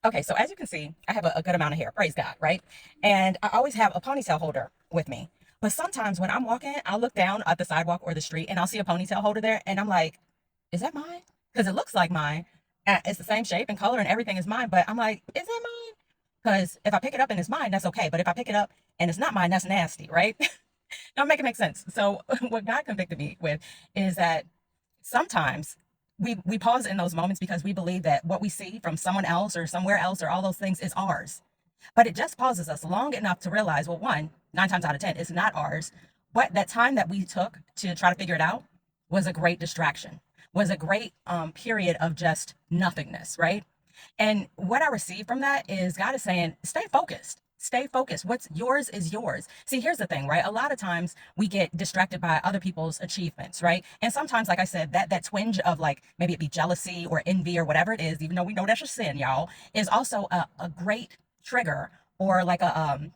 Okay, so as you can see, I have a good amount of hair, praise God, right? And I always have a ponytail holder with me. But sometimes when I'm walking, I'll look down at the sidewalk or the street and I'll see a ponytail holder there and I'm like, is that mine? Because it looks like mine. It's the same shape and color and everything is mine, but I'm like, is that mine? Because if I pick it up and it's mine, that's okay. But if I pick it up and it's not mine, that's nasty, right? Don't make it make sense. So what God convicted me with is that sometimes we pause in those moments because we believe that what we see from someone else or somewhere else or all those things is ours. But it just pauses us long enough to realize, well, one, 9 times out of 10, it's not ours. But that time that we took to try to figure it out was a great distraction, was a great period of just nothingness, right? And what I receive from that is God is saying, stay focused. Stay focused. What's yours is yours. See, here's the thing, right? A lot of times we get distracted by other people's achievements, right? And sometimes, like I said, that twinge of like maybe it be jealousy or envy or whatever it is, even though we know that's a sin, y'all, is also a great trigger or like a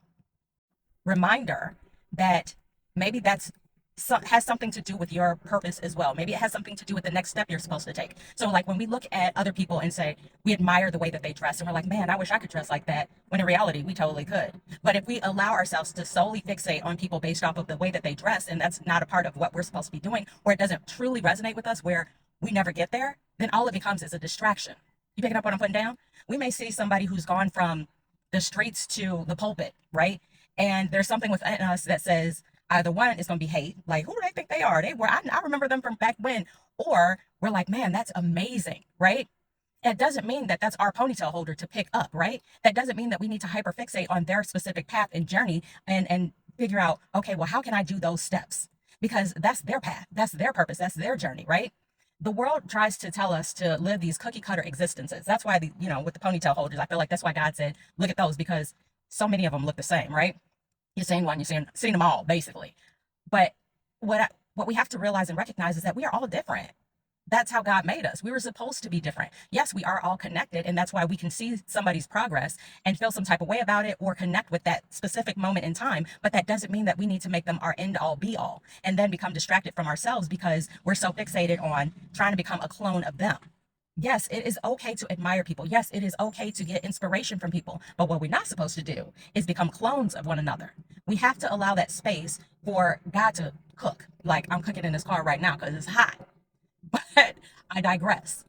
reminder that maybe has something to do with your purpose as well. Maybe it has something to do with the next step you're supposed to take. So, like when we look at other people and say we admire the way that they dress, and we're like, man, I wish I could dress like that. When in reality, we totally could. But if we allow ourselves to solely fixate on people based off of the way that they dress, and that's not a part of what we're supposed to be doing, or it doesn't truly resonate with us, where we never get there, then all it becomes is a distraction. You picking up what I'm putting down? We may see somebody who's gone from the streets to the pulpit, right? And there's something within us that says either one is going to be hate, like who do they think they are? They were I remember them from back when, or we're like, man, that's amazing, right? It doesn't mean that that's our ponytail holder to pick up, right? That doesn't mean that we need to hyperfixate on their specific path and journey and figure out, okay, well, how can I do those steps? Because that's their path, that's their purpose, that's their journey, right? The world tries to tell us to live these cookie cutter existences. That's why with the ponytail holders, I feel like that's why God said, look at those, because so many of them look the same, right? You're seeing one, you're seeing them all, basically. But what we have to realize and recognize is that we are all different. That's how God made us. We were supposed to be different. Yes, we are all connected, and that's why we can see somebody's progress and feel some type of way about it or connect with that specific moment in time. But that doesn't mean that we need to make them our end all be all and then become distracted from ourselves because we're so fixated on trying to become a clone of them. Yes, it is okay to admire people. Yes, it is okay to get inspiration from people. But what we're not supposed to do is become clones of one another. We have to allow that space for God to cook. Like I'm cooking in this car right now because it's hot. But I digress.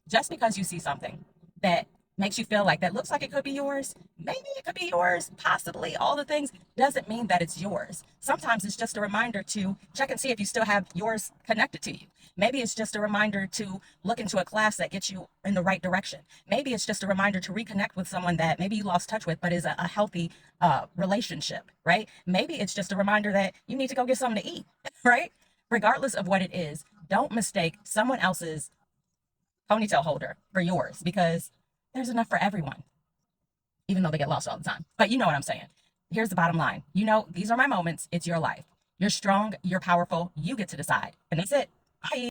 Just because you see something that makes you feel like that looks like it could be yours, maybe it could be yours, possibly all the things, doesn't mean that it's yours. Sometimes it's just a reminder to check and see if you still have yours connected to you. Maybe it's just a reminder to look into a class that gets you in the right direction. Maybe it's just a reminder to reconnect with someone that maybe you lost touch with, but is a healthy relationship, right? Maybe it's just a reminder that you need to go get something to eat, right? Regardless of what it is, don't mistake someone else's ponytail holder for yours because there's enough for everyone, even though they get lost all the time. But you know what I'm saying. Here's the bottom line. These are my moments. It's your life. You're strong. You're powerful. You get to decide. And that's it. Bye.